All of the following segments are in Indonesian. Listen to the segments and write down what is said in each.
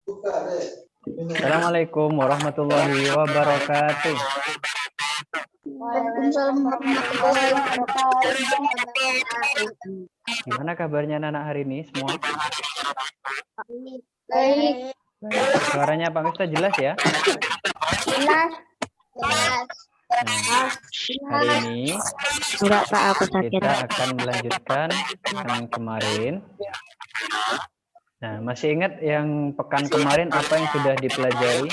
Assalamualaikum warahmatullahi wabarakatuh. Waalaikumsalam warahmatullahi wabarakatuh. Gimana kabarnya anak-anak hari ini semua? Baik. Baik. Suaranya Pak Miftah jelas ya? Jelas. Nah, hari ini Enggak, Pak, aku sakit. kita akan melanjutkan yang kemarin. Nah, masih ingat yang pekan kemarin apa yang sudah dipelajari?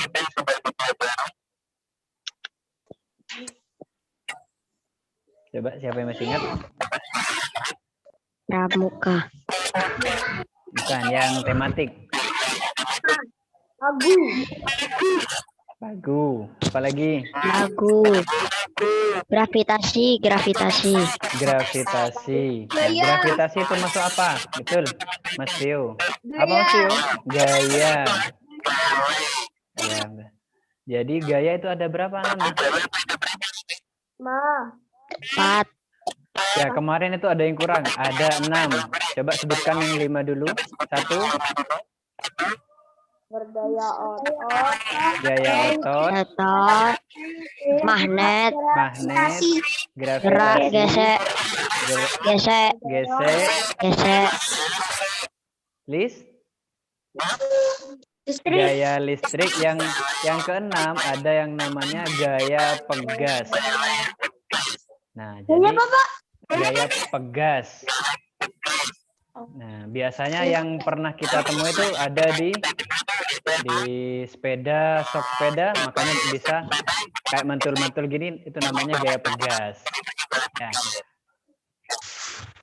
Coba siapa yang masih ingat? Pramuka. Bukan, yang tematik. Lagu. Lagu. Apalagi? Lagu. Gravitasi. Gravitasi. Nah, gravitasi itu masuk apa? Betul, Mas Tio. Apa Mas Tio? Gaya. Ya. Jadi gaya itu ada berapa nama? 4. Ya, kemarin itu ada yang kurang. Ada 6. Coba sebutkan yang 5 dulu. 1. Bergaya otot. Gaya otot. Magnet. Gravitasi. Gesek. Gaya listrik. Yang keenam ada yang namanya gaya pegas. Nah, jadi gaya pegas. Nah, biasanya yang pernah kita temui itu ada di sepeda, sok sepeda, makanya bisa kayak mantul-mantul gini, itu namanya gaya pegas. Ya.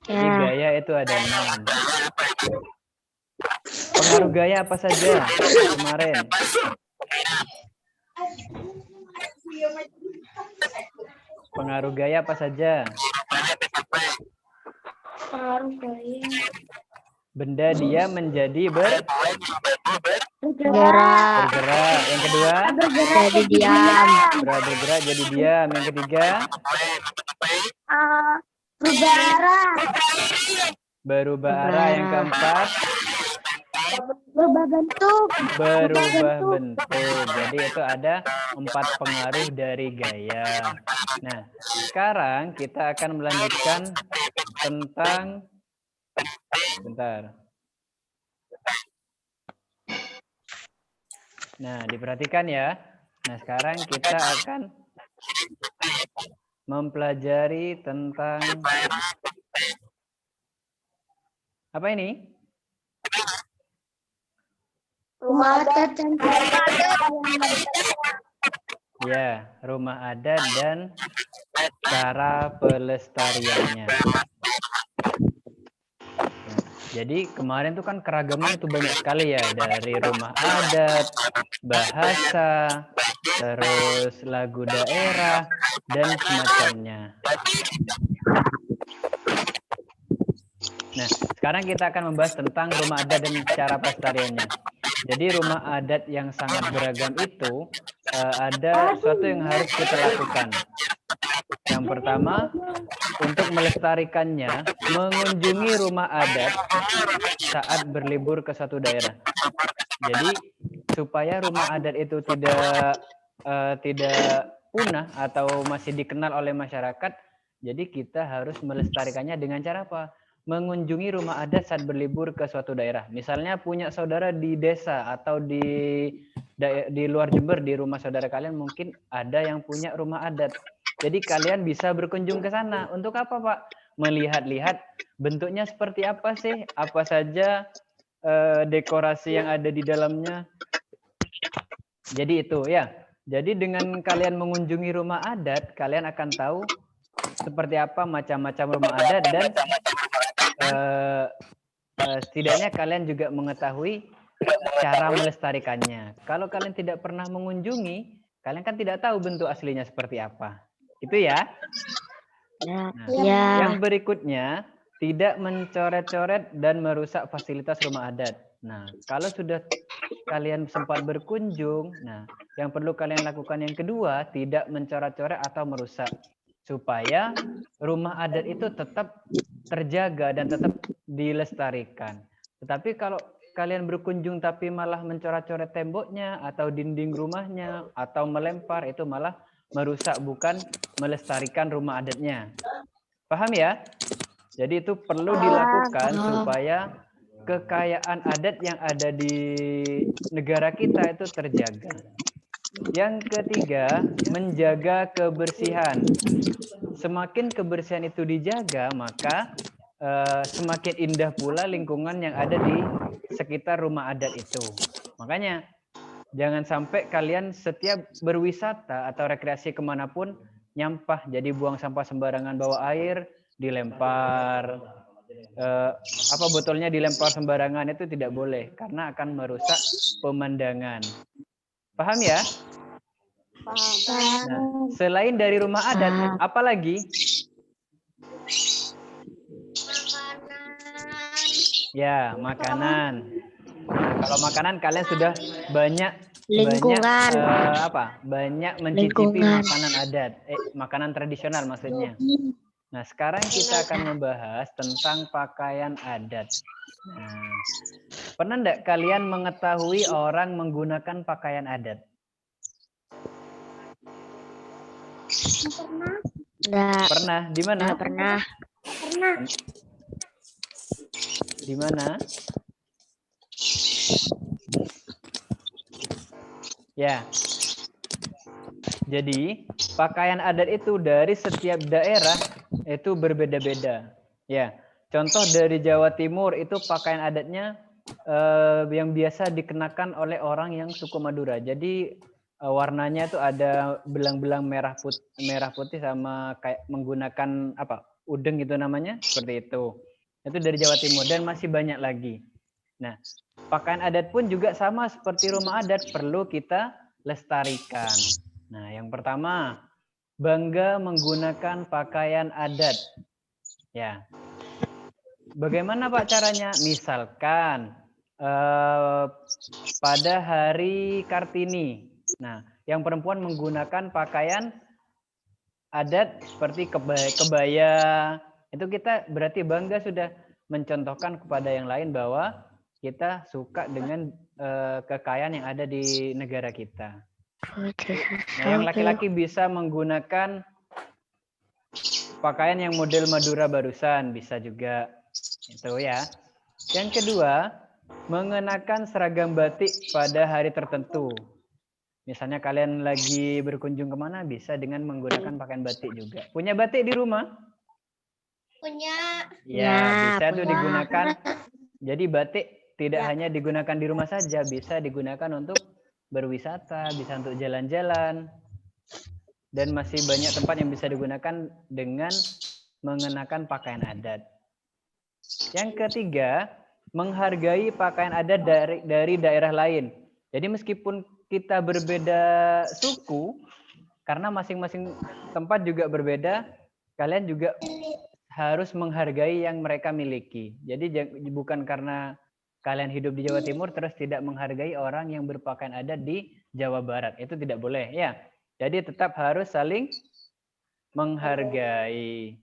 Jadi gaya itu ada 6. Pengaruh gaya apa saja kemarin? Pengaruh gaya apa saja? Pengaruh gaya. Benda dia menjadi bergerak. Yang kedua, Jadi diam. bergerak jadi diam. Yang ketiga, berubah arah. Yang keempat, Berubah bentuk. Jadi itu ada 4 pengaruh dari gaya. Nah, sekarang kita akan melanjutkan tentang Nah, diperhatikan ya. Nah, sekarang kita akan mempelajari tentang apa ini? Rumah adat dan Ya, rumah adat dan cara pelestariannya. Jadi kemarin tuh kan keragaman itu banyak sekali ya, dari rumah adat, bahasa, terus lagu daerah, dan semacamnya. Nah, sekarang kita akan membahas tentang rumah adat dan cara pelestariannya. Jadi rumah adat yang sangat beragam itu ada sesuatu yang harus kita lakukan. Yang pertama, untuk melestarikannya, mengunjungi rumah adat saat berlibur ke suatu daerah. Jadi supaya rumah adat itu tidak punah atau masih dikenal oleh masyarakat, jadi kita harus melestarikannya dengan cara apa? Mengunjungi rumah adat saat berlibur ke suatu daerah. Misalnya punya saudara di desa atau di luar Jember, di rumah saudara kalian mungkin ada yang punya rumah adat. Jadi kalian bisa berkunjung ke sana. Untuk apa, Pak? Melihat-lihat bentuknya seperti apa sih? Apa saja dekorasi yang ada di dalamnya. Jadi itu ya. Jadi dengan kalian mengunjungi rumah adat, kalian akan tahu seperti apa macam-macam rumah adat dan setidaknya kalian juga mengetahui cara melestarikannya. Kalau kalian tidak pernah mengunjungi, kalian kan tidak tahu bentuk aslinya seperti apa. Itu ya. Nah, yang berikutnya, tidak mencoret-coret dan merusak fasilitas rumah adat. Nah, kalau sudah kalian sempat berkunjung, nah, yang perlu kalian lakukan yang kedua, tidak mencoret-coret atau merusak. Supaya rumah adat itu tetap terjaga dan tetap dilestarikan. Tetapi kalau kalian berkunjung tapi malah mencoret-coret temboknya atau dinding rumahnya atau melempar, itu malah merusak, bukan melestarikan rumah adatnya. Paham ya? Jadi itu perlu dilakukan supaya kekayaan adat yang ada di negara kita itu terjaga. Yang ketiga, menjaga kebersihan. Semakin kebersihan itu dijaga, maka semakin indah pula lingkungan yang ada di sekitar rumah adat itu. Makanya jangan sampai kalian setiap berwisata atau rekreasi kemanapun nyampah, jadi buang sampah sembarangan, bawa air dilempar, botolnya dilempar sembarangan, itu tidak boleh karena akan merusak pemandangan. Paham ya? Nah, selain dari rumah adat, apa lagi? Ya, makanan. Nah, kalau makanan kalian sudah banyak mencicipi makanan adat, makanan tradisional maksudnya. Nah, sekarang kita akan membahas tentang pakaian adat. Nah, pernah enggak kalian mengetahui orang menggunakan pakaian adat? Enggak. Pernah? Di mana? Enggak pernah. Pernah. Di mana? Ya. Jadi, pakaian adat itu dari setiap daerah itu berbeda-beda. Ya. Contoh dari Jawa Timur itu pakaian adatnya yang biasa dikenakan oleh orang yang suku Madura. Jadi warnanya itu ada belang-belang merah putih sama kayak menggunakan udeng gitu namanya, seperti itu. Itu dari Jawa Timur dan masih banyak lagi. Nah, pakaian adat pun juga sama seperti rumah adat, perlu kita lestarikan. Nah, yang pertama, bangga menggunakan pakaian adat. Ya. Bagaimana Pak caranya? Misalkan pada hari Kartini. Nah, yang perempuan menggunakan pakaian adat seperti kebaya. Itu kita berarti bangga sudah mencontohkan kepada yang lain bahwa kita suka dengan kekayaan yang ada di negara kita. Nah, yang laki-laki bisa menggunakan pakaian yang model Madura barusan, bisa juga. Itu ya. Yang kedua, mengenakan seragam batik pada hari tertentu. Misalnya kalian lagi berkunjung kemana, bisa dengan menggunakan pakaian batik juga. Punya batik di rumah? Punya. Ya, bisa tuh digunakan. Jadi batik tidak hanya digunakan di rumah saja, bisa digunakan untuk berwisata, bisa untuk jalan-jalan. Dan masih banyak tempat yang bisa digunakan dengan mengenakan pakaian adat. Yang ketiga, menghargai pakaian adat dari daerah lain. Jadi meskipun kita berbeda suku, karena masing-masing tempat juga berbeda, kalian juga harus menghargai yang mereka miliki. Jadi bukan karena kalian hidup di Jawa Timur terus tidak menghargai orang yang berpakaian adat di Jawa Barat. Itu tidak boleh ya. Jadi tetap harus saling menghargai.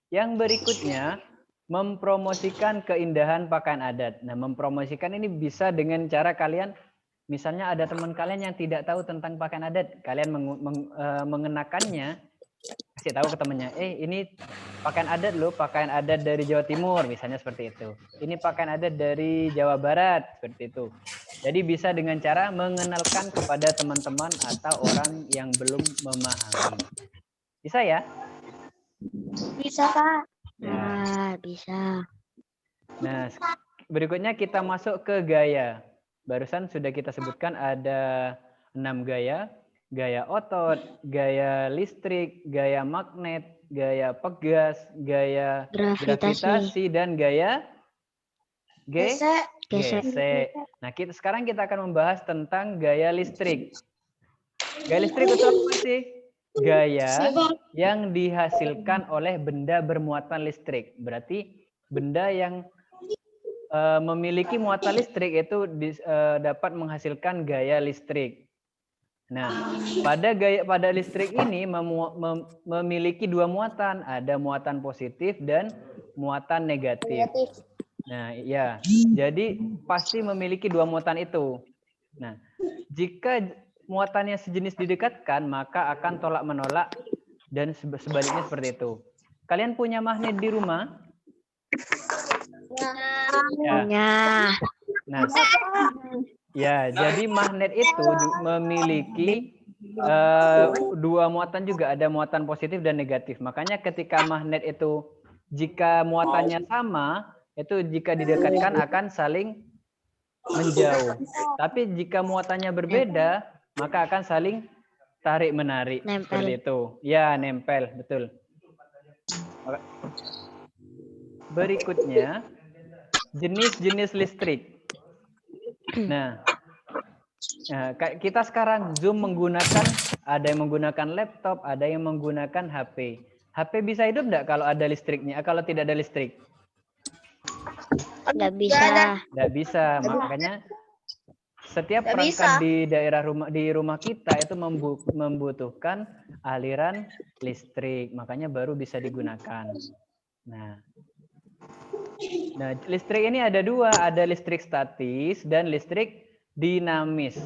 Yang berikutnya, mempromosikan keindahan pakaian adat. Nah, mempromosikan ini bisa dengan cara kalian, misalnya ada teman kalian yang tidak tahu tentang pakaian adat, kalian mengenakannya, kasih tahu ke temannya, ini pakaian adat loh, pakaian adat dari Jawa Timur, misalnya seperti itu. Ini pakaian adat dari Jawa Barat, seperti itu. Jadi bisa dengan cara mengenalkan kepada teman-teman atau orang yang belum memahami. Bisa ya? Bisa, Pak. Ya. Bisa. Nah, berikutnya kita masuk ke gaya. Barusan sudah kita sebutkan ada 6 gaya. Gaya otot, gaya listrik, gaya magnet, gaya pegas, gaya gravitasi dan gaya gesek. Nah, sekarang kita akan membahas tentang gaya listrik. Gaya listrik itu apa sih? Gaya yang dihasilkan oleh benda bermuatan listrik. Berarti benda yang memiliki muatan listrik itu dapat menghasilkan gaya listrik. Nah, pada listrik ini memiliki dua muatan, ada muatan positif dan muatan negatif. Nah, iya. Jadi pasti memiliki dua muatan itu. Nah, jika muatannya sejenis didekatkan, maka akan tolak menolak dan sebaliknya seperti itu. Kalian punya magnet di rumah? Ya. Punya. Nah, ya, jadi magnet itu memiliki dua muatan juga, ada muatan positif dan negatif. Makanya ketika magnet itu jika muatannya sama, itu jika didekatkan akan saling menjauh. Tapi jika muatannya berbeda, maka akan saling tarik menarik. Nempel. Seperti itu. Ya, nempel, betul. Berikutnya, jenis-jenis listrik. Nah, kita sekarang Zoom menggunakan, ada yang menggunakan laptop, ada yang menggunakan HP. HP bisa hidup enggak kalau ada listriknya? Kalau tidak ada listrik? Nggak bisa. Nggak bisa. Makanya setiap perangkat di daerah rumah kita itu membutuhkan aliran listrik. Makanya baru bisa digunakan. Nah, listrik ini ada dua, ada listrik statis dan listrik dinamis.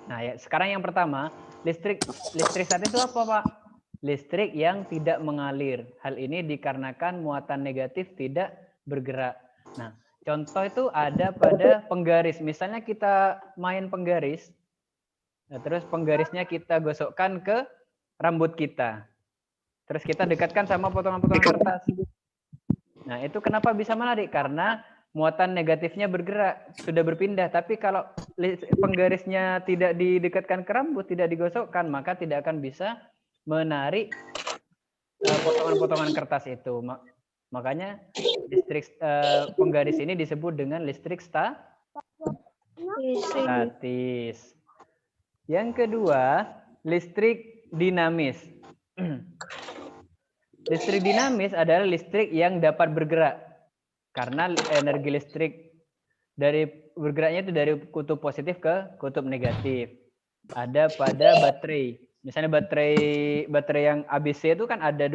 Nah, ya, sekarang yang pertama, listrik statis itu apa, Pak? Listrik yang tidak mengalir. Hal ini dikarenakan muatan negatif tidak bergerak. Nah, contoh itu ada pada penggaris. Misalnya kita main penggaris, nah, terus penggarisnya kita gosokkan ke rambut kita. Terus kita dekatkan sama potongan-potongan kertas. Nah, itu kenapa bisa menarik? Karena muatan negatifnya bergerak, sudah berpindah. Tapi kalau penggarisnya tidak didekatkan ke rambut, tidak digosokkan, maka tidak akan bisa menarik potongan-potongan kertas itu. Makanya listrik penggaris ini disebut dengan listrik statis. Yang kedua, listrik dinamis. Listrik dinamis adalah listrik yang dapat bergerak. Karena energi listrik dari bergeraknya itu dari kutub positif ke kutub negatif. Ada pada baterai. Misalnya baterai yang ABC itu kan ada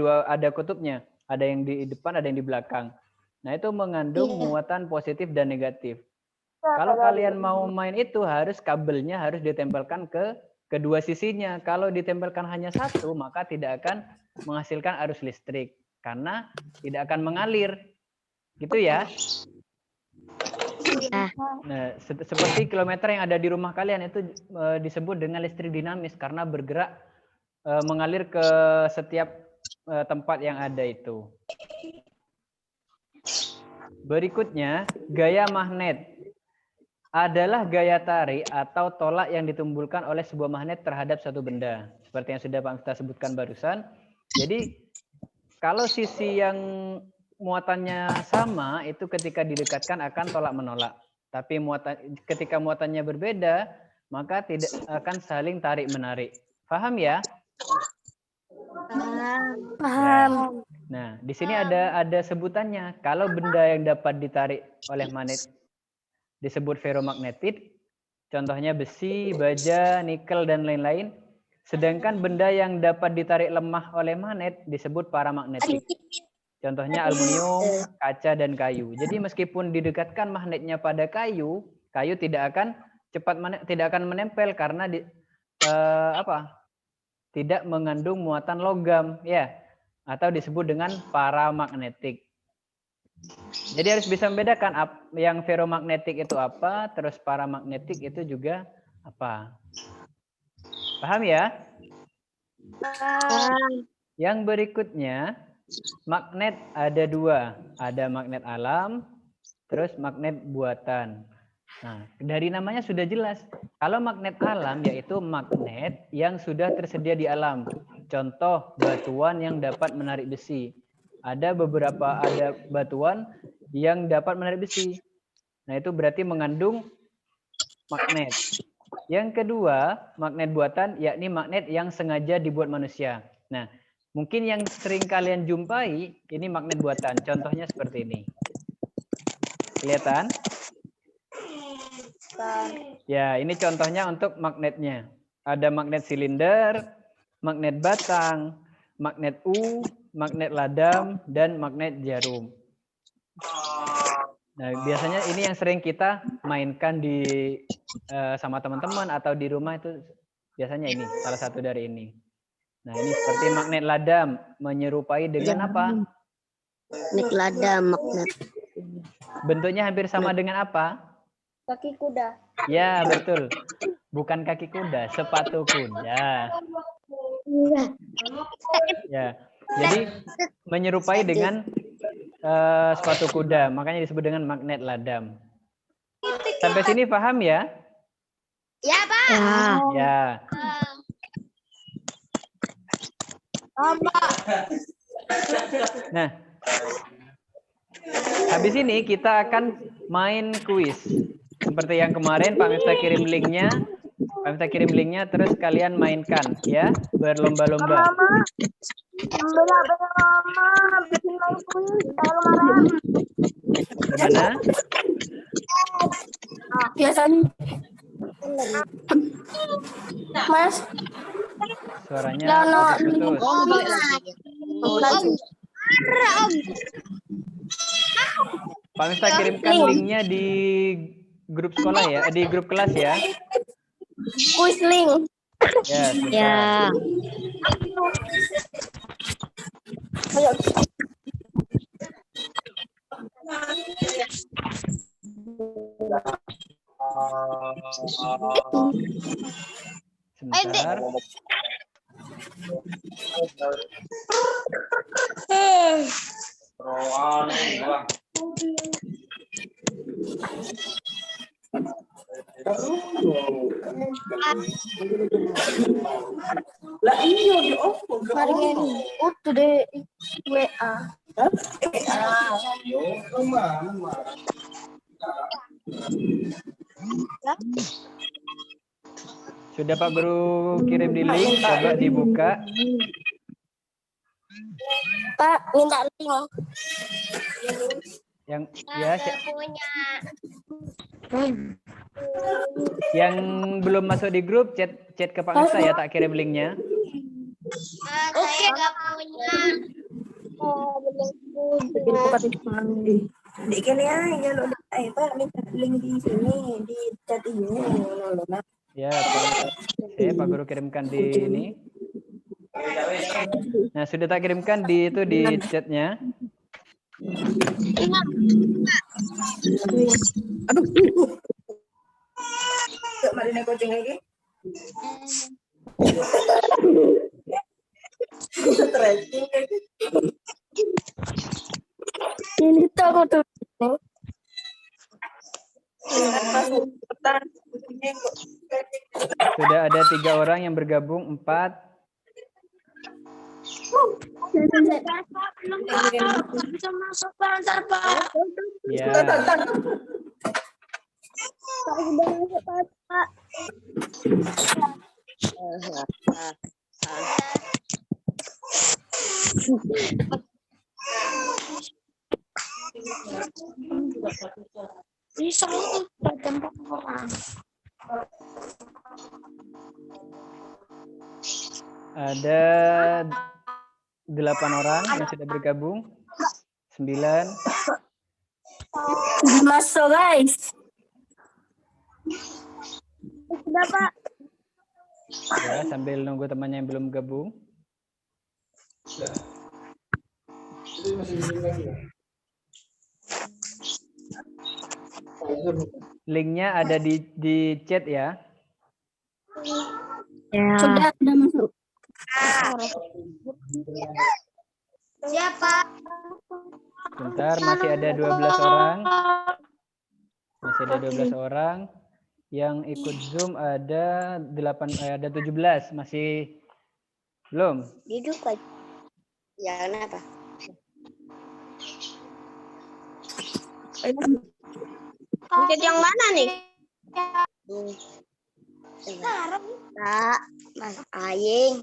kutubnya. Ada yang di depan, ada yang di belakang. Nah, itu mengandung muatan positif dan negatif. Kalau kalian mau main itu kabelnya harus ditempelkan ke kedua sisinya. Kalau ditempelkan hanya satu, maka tidak akan menghasilkan arus listrik karena tidak akan mengalir. Gitu ya. Nah, seperti kilometer yang ada di rumah kalian itu disebut dengan listrik dinamis karena bergerak mengalir ke setiap tempat yang ada itu. Berikutnya, gaya magnet adalah gaya tarik atau tolak yang ditimbulkan oleh sebuah magnet terhadap suatu benda. Seperti yang sudah Pak Miftah sebutkan barusan. Jadi, kalau sisi yang muatannya sama, itu ketika didekatkan akan tolak menolak. Tapi ketika muatannya berbeda, maka tidak akan saling tarik menarik. Paham ya? Paham. Nah, di sini ada sebutannya. Kalau benda yang dapat ditarik oleh magnet disebut ferromagnetit, contohnya besi, baja, nikel, dan lain-lain. Sedangkan benda yang dapat ditarik lemah oleh magnet disebut paramagnetik. Contohnya aluminium, kaca, dan kayu. Jadi meskipun didekatkan magnetnya pada kayu tidak akan menempel karena tidak mengandung muatan logam, ya, atau disebut dengan paramagnetik. Jadi harus bisa membedakan yang ferromagnetik itu apa, terus paramagnetik itu juga apa. Paham ya? Yang berikutnya, magnet ada dua. Ada magnet alam, terus magnet buatan. Nah, dari namanya sudah jelas. Kalau magnet alam yaitu magnet yang sudah tersedia di alam. Contoh, batuan yang dapat menarik besi. Ada batuan yang dapat menarik besi. Nah, itu berarti mengandung magnet. Yang kedua, magnet buatan yakni magnet yang sengaja dibuat manusia. Nah, mungkin yang sering kalian jumpai ini magnet buatan. Contohnya seperti ini. Kelihatan? Ya, ini contohnya untuk magnetnya. Ada magnet silinder, magnet batang, magnet U, magnet ladam, dan magnet jarum. Nah, biasanya ini yang sering kita mainkan di sama teman-teman atau di rumah itu biasanya ini salah satu dari ini. Nah, ini seperti magnet ladam menyerupai dengan apa? Magnet ladam, magnet. Bentuknya hampir sama dengan apa? Kaki kuda. Ya, betul. Bukan kaki kuda, sepatu kuda. Ya. Jadi menyerupai dengan sepatu kuda, makanya disebut dengan magnet ladam. Sampai sini paham ya? Ya, Pak. Ya. Nah, habis ini kita akan main kuis. Seperti yang kemarin Pak Miftah kirim linknya. Pak Miftah kirim linknya, terus kalian mainkan ya, berlomba-lomba. Gimana? Biasanya Mas Suaranya Lono. putus-putus. Pak Miftah kirimkan linknya di grup sekolah ya, di grup kelas ya. Kuis link. Ya, sebentar. Sebentar. Lah iya di opo. Mari ngene. Today WA. Sudah Pak Guru kirim di link, coba dibuka. Pak, minta link. Yang ya Punya. yang belum masuk di grup chat ke Pak Miftah ya, tak kirim linknya. Saya nggak punya. Di kene aja lo Pak minta link di sini di chat ini lo. Ya, Pak Guru kirimkan di ini. Nah, sudah tak kirimkan di itu di chatnya. Aduh. Mari nek kucing lagi. Stretching. Ini tahu tuh. Sudah ada 3 orang yang bergabung, 4. Bisa masuk pantar, Pak. Ya. Pak. Bisa tempat orang. Ada 8 orang yang sudah bergabung. 9. Masuk guys. Sudah, Pak. Ya, sambil nunggu temannya yang belum gabung. Linknya ada di chat ya. Sudah masuk. Siapa? Bentar, masih ada 12 orang. Masih ada 12 orang. Yang ikut Zoom ada 17, masih belum. Duduk aja. Ya, kenapa? Chat yang mana nih? Kak, Mas Aying.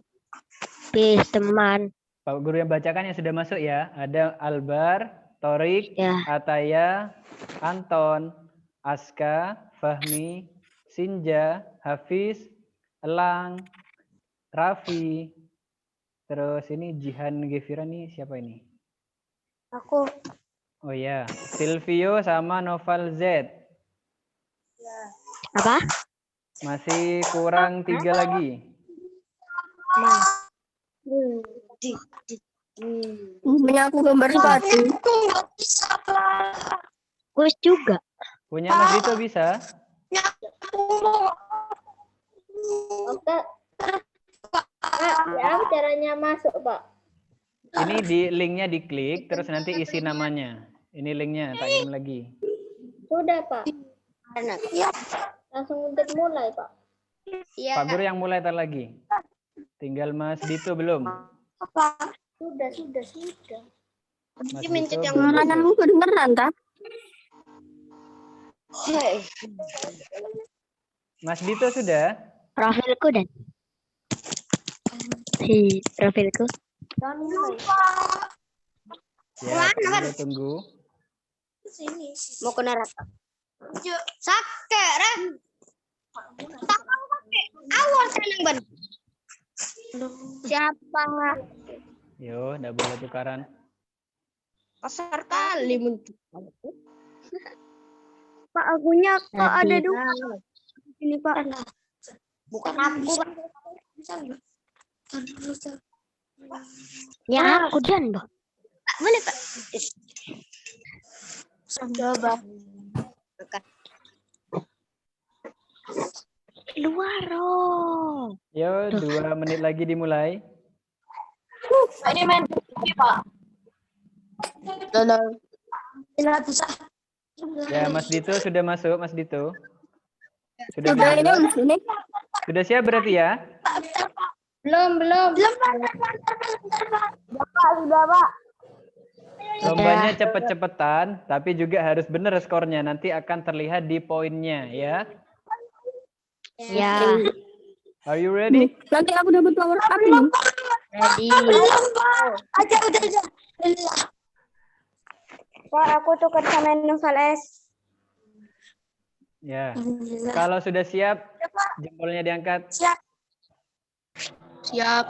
Bis teman. Pak Guru yang bacakan yang sudah masuk ya. Ada Albar, Torik, Ya. Ataya, Anton, Aska, Fahmi, Sinja, Hafiz, Elang, Raffi. Terus ini Jihan Gevira nih siapa ini? Aku. Oh ya, Silvio sama Noval Z. Apa? Masih kurang 3 lagi. Punya aku gambar sepatu. Kuis juga. Punya Mas Dito bisa? Oke. Ya, caranya masuk, Pak. Ini di linknya diklik, terus nanti isi namanya. Ini linknya, tak kirim lagi. Sudah, Pak. Langsung untuk mulai, Pak. Pak Guru yang mulai tar lagi. Tinggal Mas Dito belum? Sudah. Mas mencet Dito yang belum Mana masuk. aku kedengeran, tak? Mas Dito sudah? Profilku dan si profilku. Ya, tunggu, tunggu. Mau ke neraka. Sake, Ren. Awal seneng ban. Siapa? Yo, nggak boleh tukaran. Kasar kali muncul. Pak, akunya kok ada dua. Ini, Pak. Bukan aku, Pak. Ya, aku dan, Pak. Mana, Pak? Coba. Luar, oh. Yo, 2 menit lagi dimulai. Ini main Pak. Ya, Mas Dito sudah masuk, Mas Dito. Sudah Sudah ini di sini. Sudah siap berarti ya? Belum. Sudah, Pak. Lombanya cepet-cepetan, tapi juga harus benar skornya. Nanti akan terlihat di poinnya ya. Ya. Are you ready? Nanti aku dapat power up ini. Ready. Aja. Pak, aku tukar sama Novel S. Ya. Kalau sudah siap, jempolnya diangkat. Siap.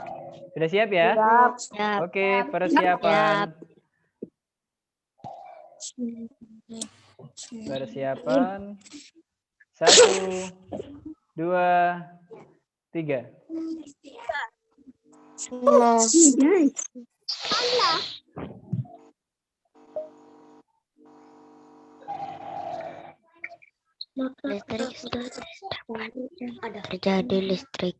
Sudah siap ya? Siap. Oke, persiapan. Persiapan. 1, 2, 3. Guys. Listrik terjadi listrik.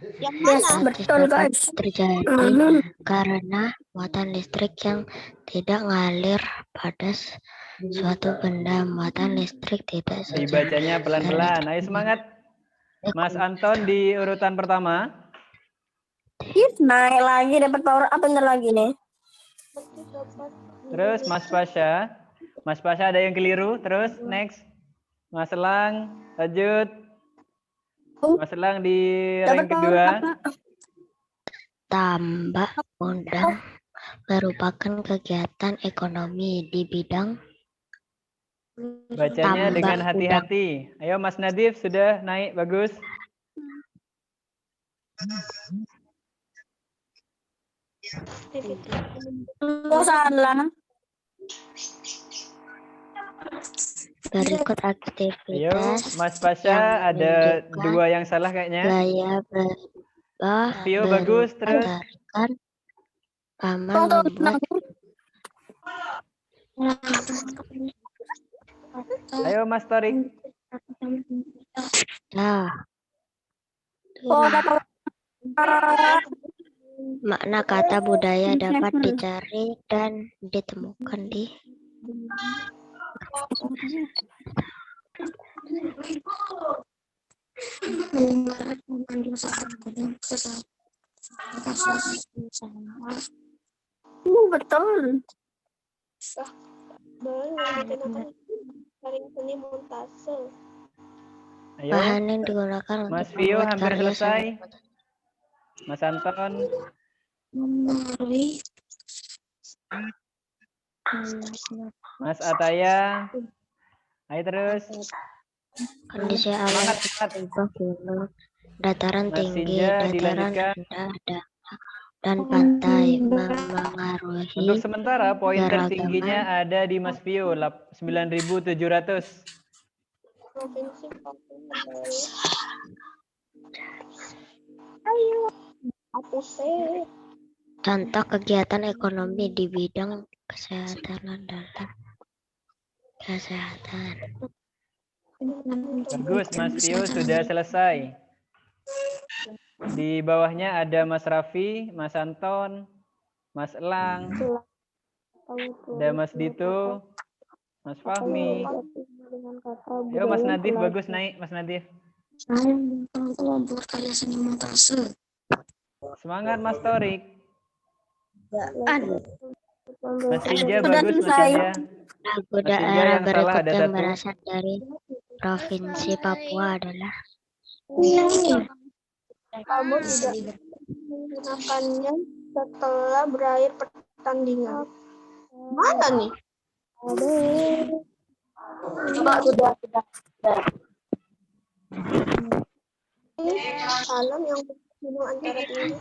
Yes, betul guys. Terjadi karena muatan listrik yang tidak ngalir pada suatu benda. Muatan listrik tidak Dibacanya pelan-pelan. Ayo semangat. Mas Anton di urutan pertama. Naik lagi dapat power up bentar lagi nih. Terus Mas Pasha. Mas Pasha ada yang keliru. Terus next. Mas Elang. Lanjut. Mas Elang di rank kedua. tambak undang merupakan kegiatan ekonomi di bidang Bacanya tambak dengan hati-hati. Ayo Mas Nadif sudah naik. Bagus. Oh, salah. berikut Ayo aktivitas Mas Pasha yang ada menunjukkan 2 yang salah kayaknya. gaya berubah Vio bagus. Terus berdasarkan paman membuat ayo Mas Torik. nah Oh, dapat makna kata budaya dapat dicari dan ditemukan di betul. Ayo bahan yang digunakan Mas untuk Vio membuat hampir karya selesai. seni. Mas Anton. Mas Ataya. Ayo terus. Kondisi alam Semangat, seperti gunung, dataran Mas tinggi, Sinja dataran dilanjutkan. rendah, dan dan pantai memengaruhi Untuk sementara poin keragaman tertingginya ada di Mas Pio 9.700. Provinsi Papua. Ayo, aku sih. contoh kegiatan ekonomi di bidang kesehatan adalah kesehatan. Bagus, Mas Pio sudah selesai. Di bawahnya ada Mas Raffi, Mas Anton, Mas Elang, ada Mas Dito, Mas Fahmi. Yo Mas Nadif, bagus naik Mas Nadif. Kelompok karya seni montase. Semangat Mas Torik. Mas Mas Sinja bagus Mas Sinja. Lagu Mas Sinja daerah yang salah berikut ada yang satu. berasal dari Provinsi Papua adalah Kamu tidak menggunakannya setelah berakhir pertandingan. Mana nih? Coba sudah. Salon yang gunung antara tinggi.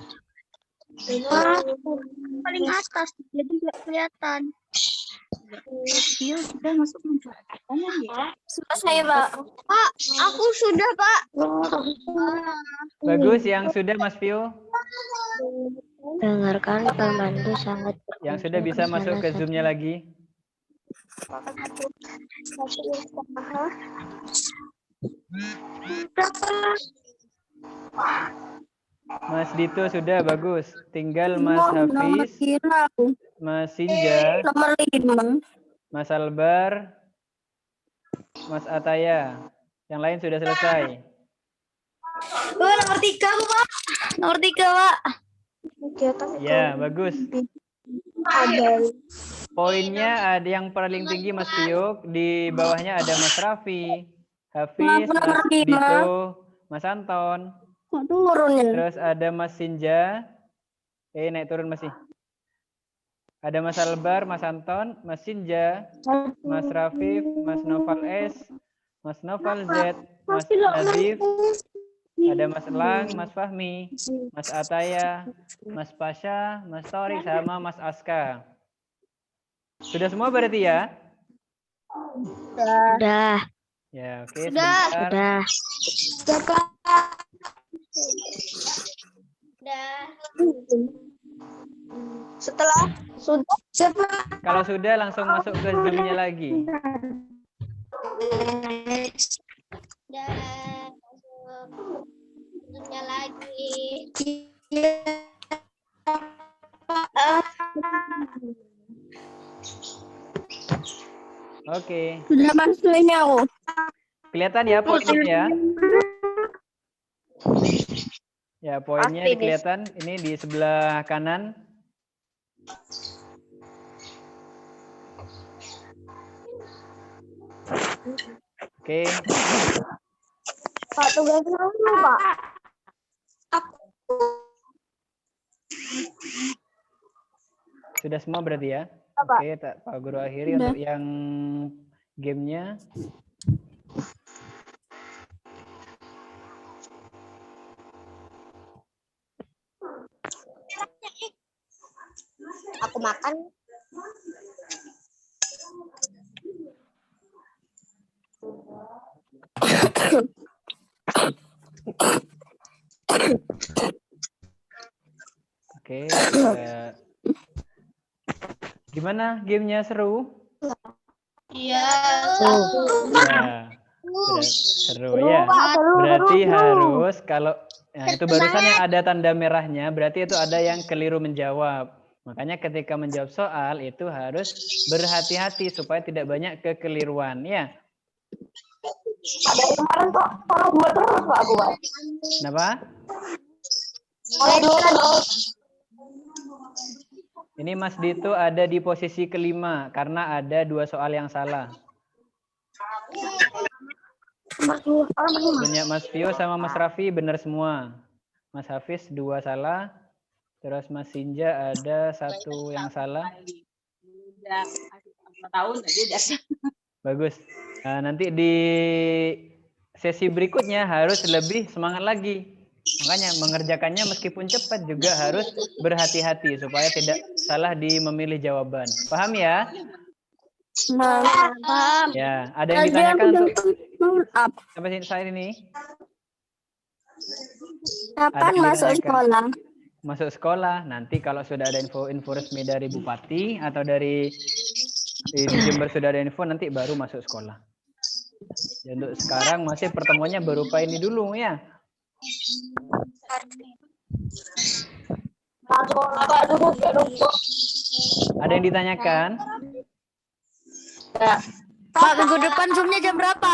Paling atas, jadi nggak kelihatan. Dia sudah masuk selesai, Pak. Pak, aku sudah, Pak. Bagus yang sudah Mas Pio. dengarkan pemandu sangat Yang sudah bisa masuk ke Zoom-nya lagi. Satu yang setengah. Mas Dito sudah bagus. Tinggal Mas Hafiz, Mas Sinja, Nomor 5. Mas Albar, Mas Ataya. Yang lain sudah selesai. Nomor 3, Pak. Nomor 3, Pak. Kegiatan Ya, bagus. ada Poinnya ada yang paling tinggi Mas Pio, di bawahnya ada Mas Raffi, Hafiz, Mas Dito, Mas Anton. Kok turun ya? Terus ada Mas Sinja. Naik turun masih. Ada Mas Albar, Mas Anton, Mas Sinja, Mas Rafif, Mas Noval S, Mas Noval Z, Mas Nadif, ada Mas Elang, Mas Fahmi, Mas Ataya, Mas Pasha, Mas Torik, sama Mas Aska. Sudah semua berarti ya? Sudah, Ya, oke. Sebentar. sudah. setelah sudah siapa? Kalau sudah langsung masuk ke Zoom-nya lagi. Oke. Sudah masuk ini aku. Kelihatan ya poinnya ya? Ya, poinnya kelihatan ini di sebelah kanan. Oke. Pak tugasnya apa, Pak? Sudah semua berarti ya? Oke, Pak Guru akhiri untuk yang gamenya. Aku makan. Oke. Gimana gamenya, seru? Iya. Ya, seru ya. Berarti harus kalau itu barusan yang ada tanda merahnya, berarti itu ada yang keliru menjawab. Makanya ketika menjawab soal itu harus berhati-hati supaya tidak banyak kekeliruan ya. Ada kemarin kok kalau buat terus Pak buat. Kenapa? Ini Mas Dito ada di posisi kelima karena ada 2 soal yang salah. Punya Mas Pio sama Mas Raffi benar semua. Mas Hafiz 2 salah. Terus Mas Sinja ada 1 yang salah. Bagus. Nah, nanti di sesi berikutnya harus lebih semangat lagi. Makanya mengerjakannya meskipun cepat juga harus berhati-hati supaya tidak salah di memilih jawaban. Paham ya? Paham. Ya, ada yang ditanyakan untuk sampai saat ini? Kapan yang masuk ditanyakan? sekolah? Masuk sekolah nanti kalau sudah ada info resmi dari bupati atau dari di Jember sudah ada info nanti baru masuk sekolah. Ya, untuk sekarang masih pertemuannya berupa ini dulu ya. Ada yang ditanyakan? Pak, minggu depan Zoom-nya jam berapa?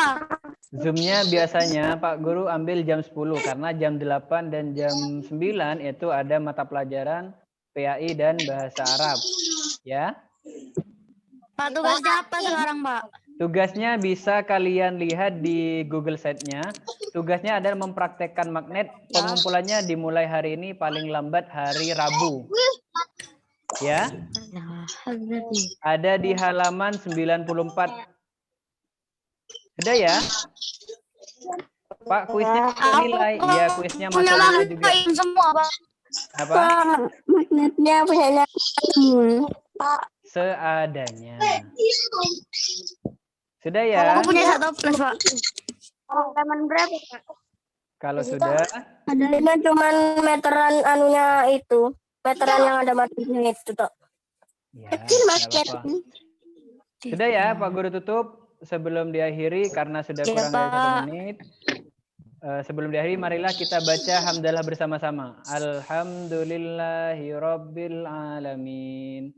Zoom-nya biasanya Pak Guru ambil jam 10 karena jam 8 dan jam 9 itu ada mata pelajaran PAI dan bahasa Arab. Ya. Pak, tugasnya apa sekarang, Pak? Tugasnya bisa kalian lihat di Google Site-nya. Tugasnya adalah mempraktekkan magnet. Pengumpulannya dimulai hari ini paling lambat hari Rabu. Ya. Ada di halaman 94. Sudah ya? Pak, kuisnya nilai. Iya, kuisnya Punya materinya juga. magnet semua, Pak. Apa? Magnetnya punyanya. Seadanya. Sudah ya? Aku punya 1 plus, Pak. Halaman berapa, Pak? Kalau sudah, Ada lima cuman meteran anunya itu. Meteran yang ada magnetnya itu toh. ya, Kecil nggak basket. apa-apa. Sudah ya, Pak Guru tutup sebelum diakhiri karena sudah Ya, kurang dari 1 Pak. menit. Sebelum diakhiri, marilah kita baca hamdalah bersama-sama. Alhamdulillahirabbil alamin.